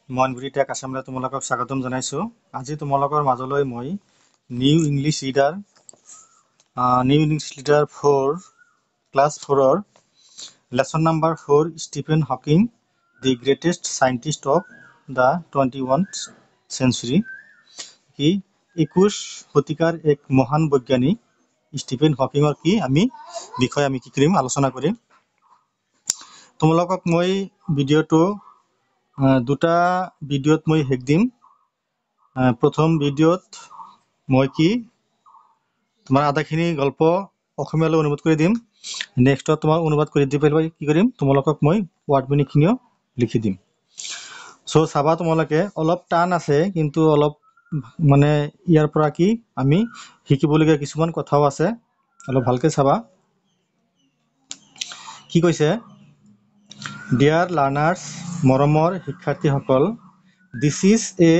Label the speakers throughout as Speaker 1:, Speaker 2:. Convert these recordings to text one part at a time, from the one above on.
Speaker 1: মনগুৰি tech আসামলৈ তোমালোকক স্বাগতম জনাইছো। আজি তোমালোকৰ মাজলৈ মই new English reader 4 class 4 lesson number 4 Stephen Hawking the greatest scientist of the 21st century কি 21 শতিকাৰ এক মহান বৈজ্ঞানিক ষ্টিফেন হকিঙৰ বিষয়ে আমি কি কৰিম আলোচনা কৰিম। তোমালোকক মই ভিডিঅ'টো দুটা ভিডিঅ'ত মই হেক দিম। প্ৰথম ভিডিঅ'ত মই তোমাৰ আধাখিনি গল্প অসমীয়ালৈ অনুবাদ কৰি দিম। নেক্সটত তোমাৰ অনুবাদ কৰি দি পেলাই কি কৰিম, তোমালোকক মই ৱাৰ্ড মিনিংখিনিও লিখি দিম। চ' চাবা, তোমালোকে অলপ টান আছে, কিন্তু অলপ মানে ইয়াৰ পৰা আমি শিকিবলগীয়া কিছুমান কথাও আছে, অলপ ভালকে চাবা। কি কৈছে? ডিয়াৰ লাৰ্নাৰ্ছ, মৰমৰ শিক্ষাৰ্থীসকল, this is a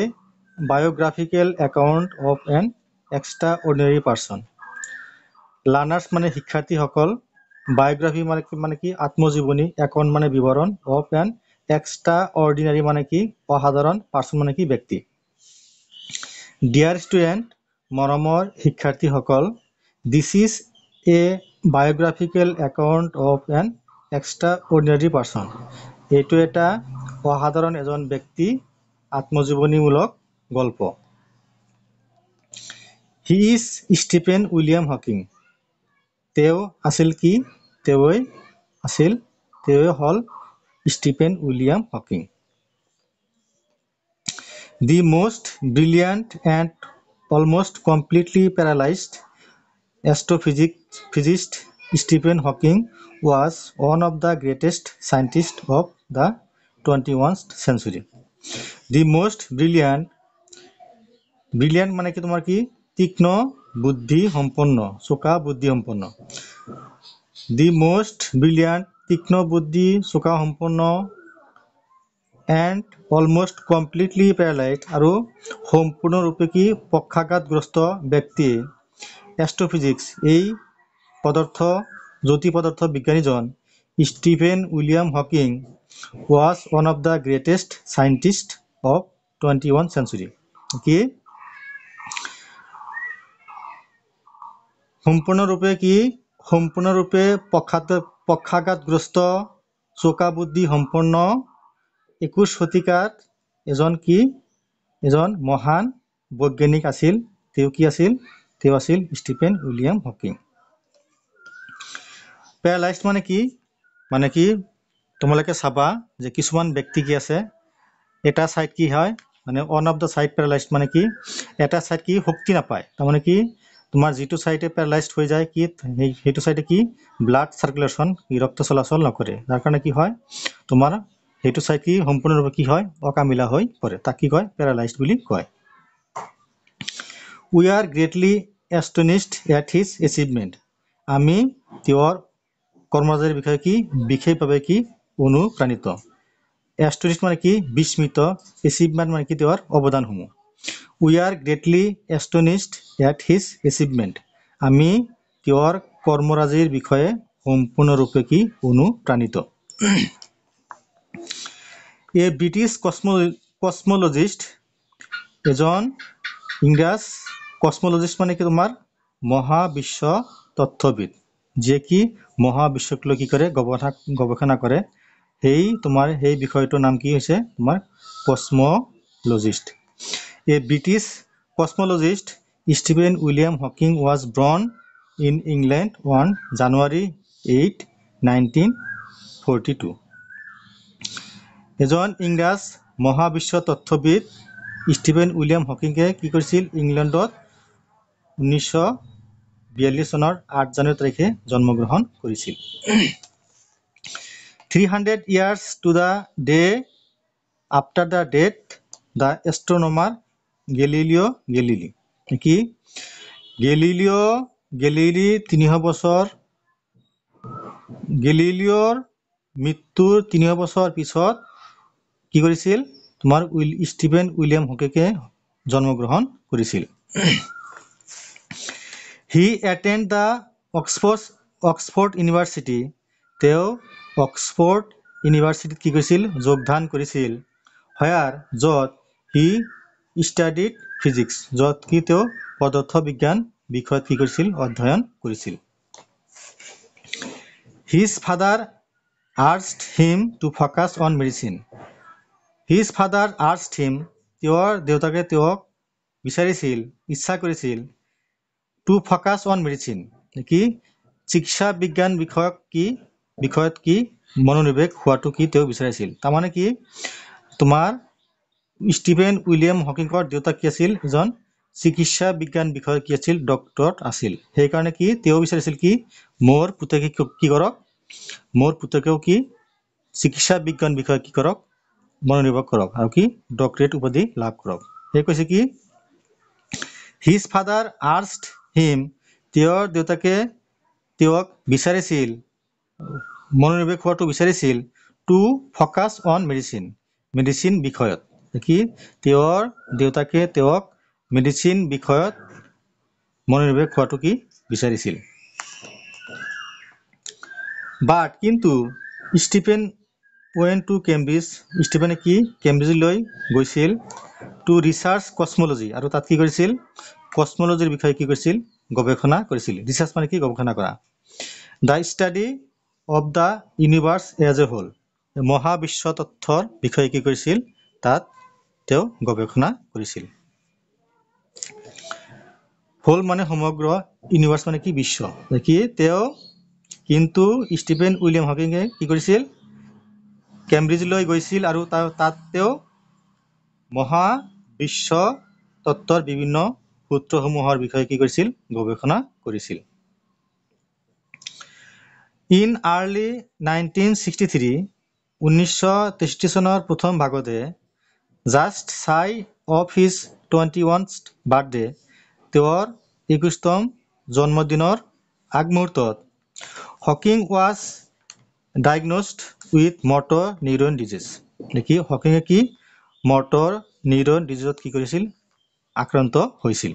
Speaker 1: biographical account of an extraordinary person. Learners মানে শিক্ষাৰ্থীসকল, বায়োগ্ৰাফি মানে কি আত্মজীৱনী, একাউণ্ট মানে বিৱৰণ, অফ এন এক্সট্ৰা অৰ্ডিনাৰী মানে কি অসাধাৰণ, পাৰ্চন মানে কি ব্যক্তি। ডিয়াৰ ষ্টুডেণ্ট, মৰমৰ শিক্ষাৰ্থীসকল, this is a biographical account of an extraordinary person. এইটো এটা অসাধাৰণ এজন ব্যক্তি আত্মজীৱনীমূলক গল্প। He is Stephen William Hawking. তেওঁ আছিল কি? তেওঁৱে হ'ল Stephen William Hawking. The most brilliant and almost completely paralyzed astrophysicist Stephen Hawking was one of the greatest scientists of the 21st century. The most brilliant মানে কি তোমাৰ কি তীক্ষ্ণ বুদ্ধি সম্পন্ন, চোকা বুদ্ধি সম্পন্ন। The most brilliant তীক্ষ্ণ বুদ্ধি চোকা সম্পন্ন and almost completely paralyzed আৰু সম্পূৰ্ণৰূপে কি পক্ষাঘাতগ্ৰস্ত ব্যক্তি এষ্ট্ৰফিজিক্স এই জ্যোতি পদাৰ্থ বিজ্ঞানীজন Stephen William Hawking was one of the greatest scientists of 21st century. কি সম্পূৰ্ণৰূপে পক্ষাঘাতগ্ৰস্ত চোকা বুদ্ধি সম্পন্ন 21 শতিকাত এজন মহান বৈজ্ঞানিক আছিল। তেওঁ আছিল ষ্টিফেন উইলিয়াম হকিং। পেৰালাইজড মানে কি তোমালোকে চাবা যে কিছুমান ব্যক্তি কি আছে, এটা চাইড কি হয় মানে ওৱান অফ দ্য চাইড পেৰালাইজড মানে কি এটা চাইড কি শক্তি নাপায়, তাৰমানে কি তোমাৰ যিটো চাইডে পেৰালাইজড হৈ যায় কি সেইটো চাইডে কি ব্লাড চাৰ্কুলেশ্যন ৰক্ত চলাচল নকৰে, যাৰ কাৰণে কি হয় তোমাৰ সেইটো চাইড কি সম্পূৰ্ণৰূপে কি হয় অকামিলা হৈ পৰে, তাক কি কয় পেৰালাইজড বুলি কয়। We are greatly astonished at his achievement. আমি তেওঁৰ কৰ্মৰাজিৰ বিষয়ে কি বিশেষভাৱে কি অনুপ্ৰাণিত। এষ্টনিছড মানে কি বিস্মিত, এচিভমেণ্ট মানে কি তেওঁৰ অৱদানসমূহ। We are greatly astonished at his achievement. আমি তেওঁৰ কৰ্মৰাজিৰ বিষয়ে সম্পূৰ্ণৰূপে কি অনুপ্ৰাণিত। এ ব্ৰিটিছ কসমলজিষ্ট, এজন ইংৰাজ কসমলজিষ্ট মানে কি তোমাৰ মহাবিশ্ব তত্ত্ববিদ, যিয়ে কি মহাবিশ্বক লৈ কি কৰে গৱেষণা কৰে। সেই বিষয়টোৰ নাম কি হৈছে তোমাৰ cosmologist. A British cosmologist Stephen William Hawking was born in England on January 8, 1942। এজন ইংৰাজ মহাবিশ্ব তত্ত্ববিদ ষ্টিফেন উইলিয়াম হকিঙে কি কৰিছিল ইংলেণ্ডত 1942 চনৰ 8 জানুৱাৰী তাৰিখে জন্মগ্ৰহণ কৰিছিল। 300 years to the day after the death the astronomer Galileo Galilei কি গেলিলিওৰ মৃত্যুৰ 300 বছৰ পিছত কি কৰিছিল তোমাৰ ষ্টিফেন উইলিয়াম হকিঙে জন্মগ্ৰহণ কৰিছিল। হি এটেণ্ড দ্য অক্সফৰ্ড ইউনিভাৰ্চিটি। তেওঁ অক্সফৰ্ড ইউনিভাৰ্চিটিত কি কৰিছিল যোগদান কৰিছিল। where য'ত he studied physics, য'ত কি তেওঁ পদাৰ্থ বিজ্ঞান বিষয়ত কি কৰিছিল অধ্যয়ন কৰিছিল। His father urged him to focus on medicine. His father urged him, তেওঁৰ দেউতাকে তেওঁক বিচাৰিছিল, ইচ্ছা কৰিছিল, to focus on medicine, কি চিকিৎসা বিজ্ঞান বিষয়ত কি মনোনিৱেশ হোৱাটো কি তেওঁ বিচাৰিছিল। তাৰমানে কি তোমাৰ ষ্টিফেন উইলিয়াম হকিঙৰ দেউতাক কি আছিল এজন চিকিৎসা বিজ্ঞান বিষয়ত কি আছিল ডক্টৰ আছিল। সেইকাৰণে কি তেওঁ বিচাৰিছিল কি মোৰ পুতেকে কি কৰক, মোৰ পুতেকেও কি চিকিৎসা বিজ্ঞান বিষয়ত কি কৰক মনোনিৱেশ কৰক আৰু কি ডক্টৰেট উপাধি লাভ কৰক। সেই কৈছে কি হিজ ফাদাৰ আৰ্জড হিম, তেওঁৰ দেউতাকে তেওঁক বিচাৰিছিল, মনোনিৱেশ হোৱাটো বিচাৰিছিল, টু ফ'কাছ অন মেডিচিন বিষয়ত, কি তেওঁৰ দেউতাকে তেওঁক মেডিচিন বিষয়ত মনোনিৱেশ হোৱাটো কি বিচাৰিছিল। বাট কিন্তু ষ্টিফেন ৱেণ্ট টু কেম্ব্ৰিজ, ষ্টিফেনে কি কেম্ব্ৰিজলৈ গৈছিল, টু ৰিচাৰ্চ কসমলজি, আৰু তাত কি কৰিছিল কসমলজিৰ বিষয়ে কি কৰিছিল গৱেষণা কৰিছিল। ৰিচাৰ্চ মানে কি গৱেষণা কৰা। The study of the universe as a whole, মহাবিশ্ব তত্ত্বৰ বিষয়ে কি কৰিছিল তাত তেওঁ গৱেষণা কৰিছিল। হোল মানে সমগ্ৰ, ইউনিভাৰ্ছ মানে কি বিশ্ব, কি তেওঁ কিন্তু ষ্টিফেন উইলিয়াম হকিঙে কি কৰিছিল কেম্ব্ৰিজলৈ গৈছিল আৰু তাত তেওঁ মহাবিশ্ব তত্ত্বৰ বিভিন্ন সূত্ৰসমূহৰ বিষয়ে কি কৰিছিল গৱেষণা কৰিছিল। ইন আৰ্লি 1963, 1963 চনৰ প্ৰথম ভাগতে, জাষ্ট চাই অফ হিজ 21st বাৰ্থডে, তেওঁৰ 21তম জন্মদিনৰ আগমুহূৰ্তত, Hawking was diagnosed with motor neuron disease, নেকি হকিঙে কি মটৰ নিউৰন ডিজিজত কি কৰিছিল আক্ৰান্ত হৈছিল।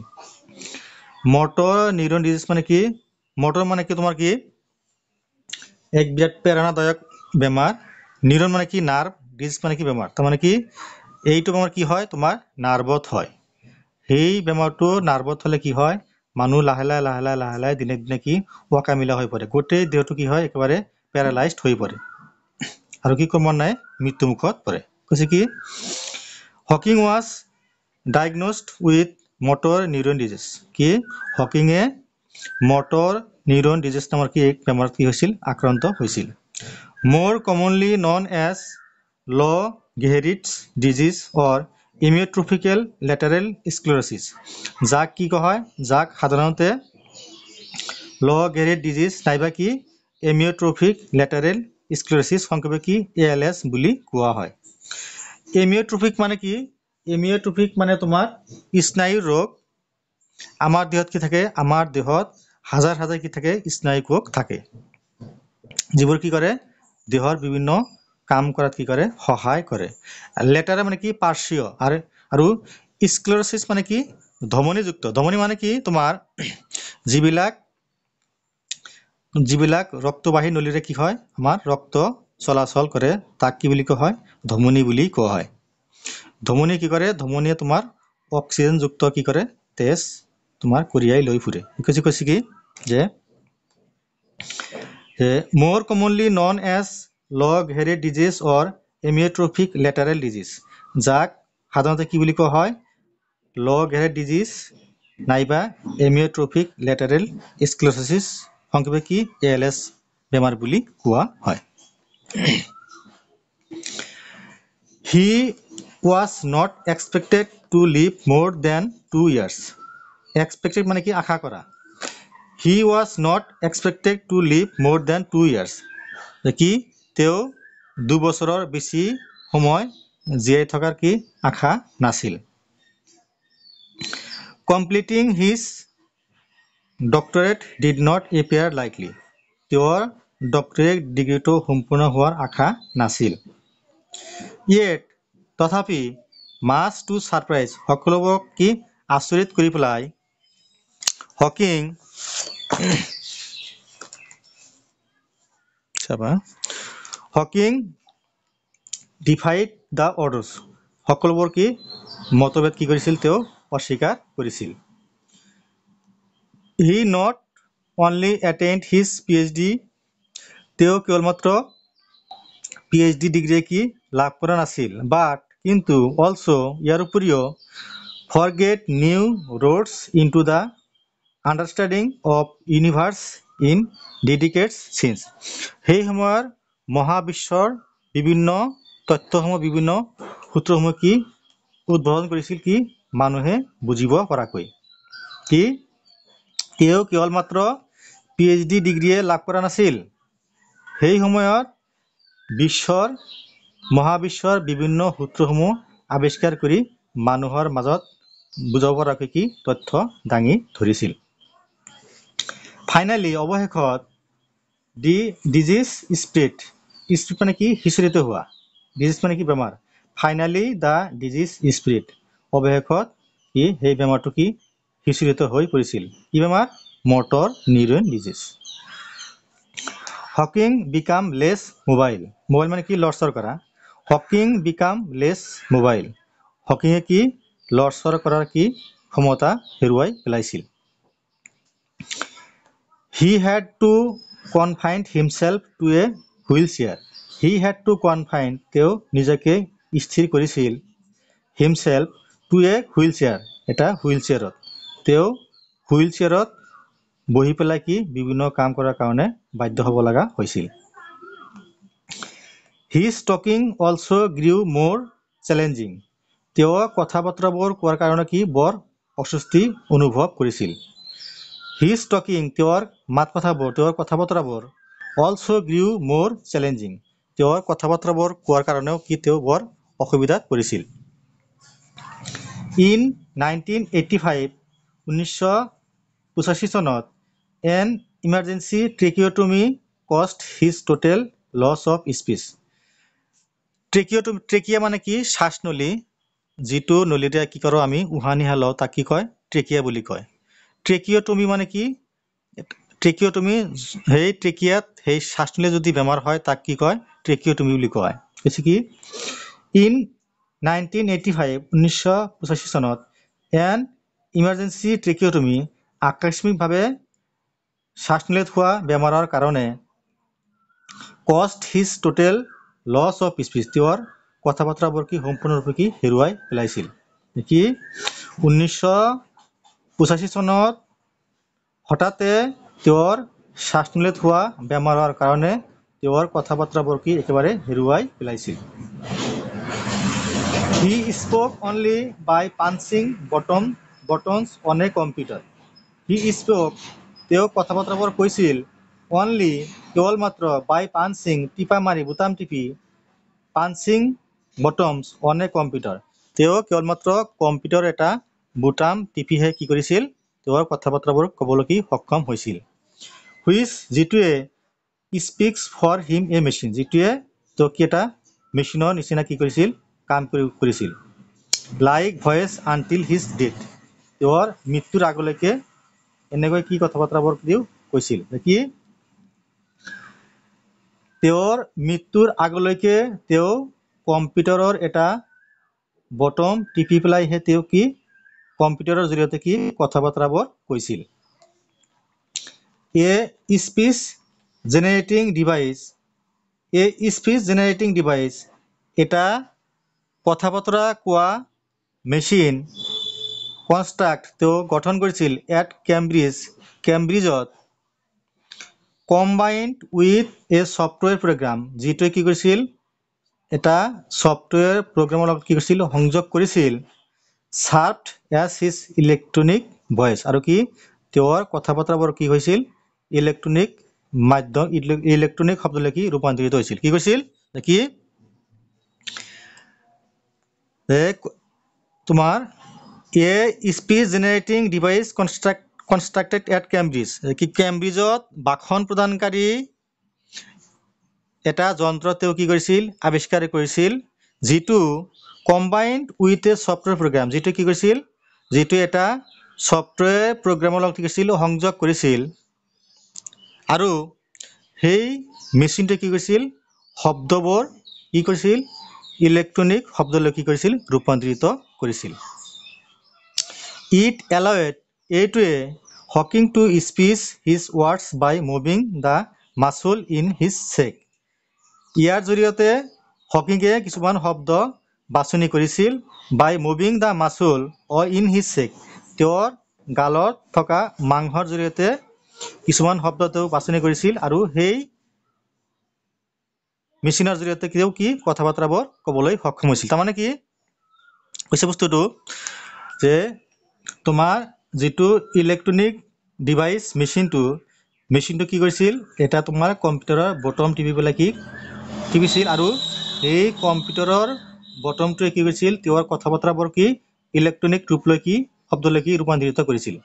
Speaker 1: মটৰ নিউৰন ডিজিজ মানে কি, মটৰ মানে কি তোমাৰ কি এক বিৰাট প্ৰেৰণাদায়ক বেমাৰ, নিউৰন মানে কি নাৰ্ভ, ডিজিজ মানে কি বেমাৰ, তাৰমানে কি এইটো বেমাৰ কি হয় তোমাৰ নাৰ্ভত হয়। সেই বেমাৰটো নাৰ্ভত হ'লে কি হয় মানুহ লাহে লাহে দিনে দিনে কি অকামিলা হৈ পৰে, গোটেই দেহটো কি হয় একেবাৰে পেৰালাইজড হৈ পৰে আৰু কি ক্ৰমান্বয়ে মৃত্যুমুখত পৰে। কৈছে কি Hawking was diagnosed with motor neuron disease, কি হকিঙে মটৰ নিউৰন ডিজিজ নামৰ কি এক বেমাৰত কি হৈছিল আক্ৰান্ত হৈছিল। মোৰ কমনলি নন এজ ল গেহেৰিটছ ডিজিজ অৰ ইমিঅ'ট্ৰফিকেল লেটাৰেল স্ক্লেৰ'চিছ, যাক কি কোৱা হয়, যাক সাধাৰণতে ল গেহেৰিট ডিজিজ নাইবা কি এমিঅ'ট্ৰফিক লেটাৰেল স্ক্লেৰ'চিছ সংক্ষেপে কি ALS বুলি কোৱা হয়। এমিঅ'ট্ৰফিক মানে কি, এমিঅ'ট্ৰফিক মানে তোমাৰ স্নায়ুৰ ৰোগ। আমাৰ দেহত কি থাকে, আমাৰ দেহত হাজাৰ হাজাৰ কি থাকে স্নায়ু কোষ থাকে, যিবোৰ কি কৰে দেহৰ বিভিন্ন কাম কৰাত কি কৰে সহায় কৰে। লেটাৰেল মানে কি পাৰ্শ্বীয়, আৰু স্ক্লেৰ'চিছ মানে কি ধমনীযুক্ত। ধমনী মানে কি তোমাৰ যিবিলাক ৰক্তবাহী নলীৰে কি হয় আমাৰ ৰক্ত চলাচল কৰে, তাক কি বুলি কোৱা হয় ধমনী বুলি কোৱা হয়। ধমনী কি কৰে, ধমনীয়ে তোমাৰ অক্সিজেনযুক্ত কি কৰে তেজ তোমাৰ কঢ়িয়াই লৈ ফুৰে। কৈছে কি যে more commonly known as low grade disease or amyotrophic lateral disease, যাক সাধাৰণতে কি বুলি কোৱা হয় low grade disease নাইবা amyotrophic lateral sclerosis সংক্ষেপে কি ALS বেমাৰ বুলি কোৱা হয়। He was not expected to live more than 2 years. Expected মানে কি আশা কৰা। He was not expected to live more than 2 years. কি তেওঁ 2 বছৰৰ বেছি সময় জীয়াই থকাৰ কি আশা নাছিল। Completing his doctorate did not appear likely. তেওঁৰ ডক্টৰেট ডিগ্ৰীটো সম্পূৰ্ণ হোৱাৰ আশা নাছিল। Yet তথাপি মাছ টু ছাৰপ্ৰাইজ, সকলোবোৰক কি আচৰিত কৰি পেলাই হকিং ডিফাইড দ্য অৰ্ডাৰ্ছ, সকলোবোৰ কি মতভেদ কি কৰিছিল তেওঁ অস্বীকাৰ কৰিছিল। He not only attained his PhD, তেওঁ কেৱল মাত্ৰ PhD ডিগ্ৰী কি লাভ কৰা নাছিল, বাট কিন্তু অলছো ইয়াৰ উপৰিও forged new roads into the understanding of universe in decades since, সেই সময়ৰ মহাবিশ্বৰ বিভিন্ন তথ্যসমূহ বিভিন্ন সূত্ৰসমূহ কি উদ্ভাৱন কৰিছিল কি মানুহে বুজিব পৰাকৈ। কি তেওঁ কেৱল মাত্ৰ PhD ডিগ্ৰীয়ে লাভ কৰা নাছিল, সেই সময়ত মহাবিশ্বৰ বিভিন্ন সূত্ৰসমূহ আৱিষ্কাৰ কৰি মানুহৰ মাজত বুজাব পৰাকৈ কি তথ্য দাঙি ধৰিছিল। ফাইনেলি অৱশেষত দি ডিজিজ স্প্ৰেড মানে কি সিঁচৰিত হোৱা, ডিজিজ মানে কি বেমাৰ, ফাইনেলি দ্য ডিজিজ স্প্ৰেড অৱশেষত কি সেই বেমাৰটো কি সিঁচৰিত হৈ পৰিছিল। কি বেমাৰ? Motor neuron disease. Hawking became less mobile, mobile মানে কি লৰচৰ কৰা, হকিং বিকাম লেছ মোবাইল, হকিঙে কি লৰচৰ কৰাৰ কি ক্ষমতা হেৰুৱাই পেলাইছিল। He had to confine himself to a wheelchair, he had to confine তেওঁ নিজকে স্থিৰ কৰিছিল, himself to a wheelchair এটা হুইল চেয়াৰত, তেওঁ হুইল চেয়াৰত বহি পেলাই কি বিভিন্ন কাম কৰাৰ কাৰণে বাধ্য হ'ব লগা হৈছিল। হিজ টকিং অলছো গ্ৰিউ মোৰ চেলেঞ্জিং, তেওঁ কথা বতৰাবোৰ কোৱাৰ কাৰণে কি বৰ অস্বস্তি অনুভৱ কৰিছিল। হিজ টকিং তেওঁৰ মাত কথাবোৰ তেওঁৰ কথা বতৰাবোৰ অলছো গ্ৰিউ মোৰ চেলেঞ্জিং, তেওঁৰ কথা বতৰাবোৰ কোৱাৰ কাৰণেও কি তেওঁ বৰ অসুবিধাত পৰিছিল। ইন 1985 1985 চনত N emergency tracheotomy cost his total loss of speech, trachea মানে কি শ্বাসনলী, যিটো নলীৰে কি কৰোঁ আমি উশাহ নিশাহ লওঁ তাক কি কয় ট্ৰেকিয়া বুলি কয়। ট্ৰেকিঅটমি মানে কি ট্ৰেকিঅটমি, সেই ট্ৰেকিয়াত সেই শ্বাসনলীৰ যদি বেমাৰ হয় তাক কি কয় ট্ৰেকিঅটমি বুলি কয়। কৈছে কি ইন 1985 1985 চনত এন ইমাৰ্জেঞ্চি ট্ৰেকিঅটমি আকস্মিকভাৱে শ্বাসনলীত হোৱা বেমাৰৰ কাৰণে কষ্ট his total loss of speech, তেওঁৰ কথা বতৰাবোৰ কি সম্পূৰ্ণৰূপে কি হেৰুৱাই পেলাইছিল। কি 1985 চনত হঠাতে তেওঁৰ শ্বাসনলীত হোৱা বেমাৰৰ কাৰণে তেওঁৰ কথা বতৰাবোৰ কি একেবাৰে হেৰুৱাই পেলাইছিল। He spoke only by punching buttons on a computer, he spoke তেওঁ কথা বতৰাবোৰ কৈছিল অনলি কেৱল মাত্ৰ বাই পাঞ্চিং টিপা মাৰি বুটাম টিপি, পাঞ্চিং বটমছ অন এ কম্পিউটাৰ, তেওঁ কেৱল মাত্ৰ কম্পিউটাৰ এটা বুটাম টিপিহে কি কৰিছিল তেওঁৰ কথা বতৰাবোৰ ক'বলৈ কি সক্ষম হৈছিল। হুইচ যিটোৱে স্পীক্স ফৰ হিম এ মেচিন, যিটোৱে তেওঁ কি এটা মেচিনৰ নিচিনা কি কৰিছিল কাম কৰিছিল। Like voice until his death, তেওঁৰ মৃত্যুৰ আগলৈকে এনেকৈ কি কথা বতৰাবোৰ তেওঁ কৈছিল। কি তেওঁৰ মৃত্যুৰ আগলৈকে তেওঁ কম্পিউটাৰৰ এটা বটম টিপি পেলাইহে তেওঁ কি কম্পিউটাৰৰ জৰিয়তে কি কথা বতৰাবোৰ কৈছিল। এ স্পীচ জেনেৰেটিং ডিভাইচ, এটা কথা বতৰা কোৱা মেচিন কনষ্ট্ৰাক্ট তেওঁ গঠন কৰিছিল এট কেম্ব্ৰিজত combined with a software program, যিটোৱে কি কৰিছিল এটা ছফ্টৱেৰ প্ৰগ্ৰামৰ লগত কি কৰিছিল সংযোগ কৰিছিল। চাৰ্ভড এজ হিজ ইলেক্ট্ৰনিক ভইচ, আৰু কি তেওঁৰ কথা বতৰাবোৰ কি হৈছিল ইলেক্ট্ৰনিক শব্দলৈ কি ৰূপান্তৰিত হৈছিল। কি কৈছিল কি তোমাৰ a speech generating device constructed at Cambridge, কি কেম্ব্ৰিজত ভাষণ প্ৰদানকাৰী এটা যন্ত্ৰ তেওঁ কি কৰিছিল আৱিষ্কাৰ কৰিছিল, যিটো combined with a software program, যিটো কি কৰিছিল যিটো এটা ছফ্টৱেৰ প্ৰগ্ৰামৰ লগত কি কৰিছিল সংযোগ কৰিছিল, আৰু সেই মেচিনটোৱে কি কৰিছিল শব্দবোৰ কি কৰিছিল ইলেক্ট্ৰনিক শব্দলৈ কি কৰিছিল ৰূপান্তৰিত কৰিছিল ইট এলাউড এইটোৱে Hawking to speech his words by moving the muscle in his cheek ইয়াৰ জৰিয়তে হকিঙে কিছুমান শব্দ বাছনি কৰিছিল বাই মুভিং দ্য মাচুল অ ইন হিজ চেক তেওঁৰ গালত থকা মাংসৰ জৰিয়তে কিছুমান শব্দ তেওঁ বাছনি কৰিছিল আৰু সেই মেচিনৰ জৰিয়তে তেওঁ কি কথা বাৰ্তাবোৰ ক'বলৈ সক্ষম হৈছিল তাৰমানে কি কৈছে বস্তুটো যে তোমাৰ যেটো ইলেক্ট্ৰনিক ডিভাইস মেচিনটো কি কৰিছিল এটা তোমাৰ কম্পিউটাৰৰ বটম টিপি পেলাই কি টিপিছিল আৰু এই কম্পিউটাৰৰ বটমটোৱে কি কৰিছিল তেওঁৰ কথা বাৰ্তাবোৰ কি ইলেক্ট্ৰনিক ৰূপলৈ কি শব্দলৈ কি ৰূপান্তৰিত কৰিছিল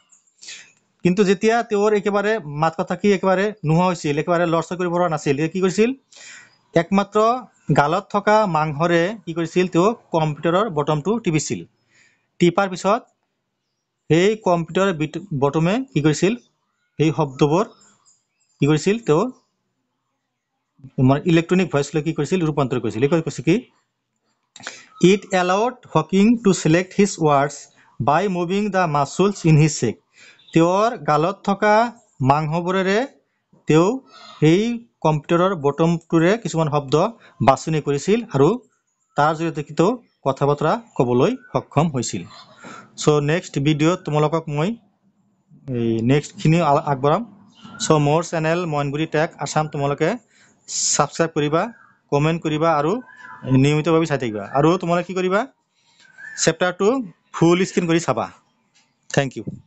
Speaker 1: কিন্তু যেতিয়া তেওঁৰ একেবাৰে মাত কথা কি একেবাৰে নোহোৱা হৈছিল একেবাৰে লৰচৰ কৰিব পৰা নাছিল কি কৰিছিল একমাত্ৰ গালত থকা মাংসৰে কি কৰিছিল তেওঁ কম্পিউটাৰৰ বটমটো টিপিছিল টিপাৰ পিছত এই কম্পিউটাৰ বটমে কি কৰিছিল এই শব্দবোৰ কি কৰিছিল তেওঁ ইলেক্ট্ৰনিক ভয়েসলৈ কি কৰিছিল ৰূপান্তৰিত কৰিছিল এই কৈছে কি it allowed Hawking to select his words by moving the muscles in his cheek তেওঁৰ গালত থকা মাংসবোৰেৰে তেওঁ এই কম্পিউটাৰৰ বটমটোৰে কিছুমান শব্দ বাছনি কৰিছিল আৰু তাৰ জৰিয়তে তেওঁ কথা বতৰা ক'বলৈ সক্ষম হৈছিল সো নেক্সট ভিডিঅ'ত তোমালোকক মই এই নেক্সটখিনি আগবঢ়াম সো মোৰ চেনেল মইনবুৰি টেক আসাম তোমালোকে সাবস্ক্ৰাইব কৰিবা কমেন্ট কৰিবা আৰু নিয়মিতভাৱে চাই থাকিবা আৰু তোমালোকে কি কৰিবা চেপ্টাৰটো ফুল স্ক্ৰীন কৰি চাবা থ্যাংক ইউ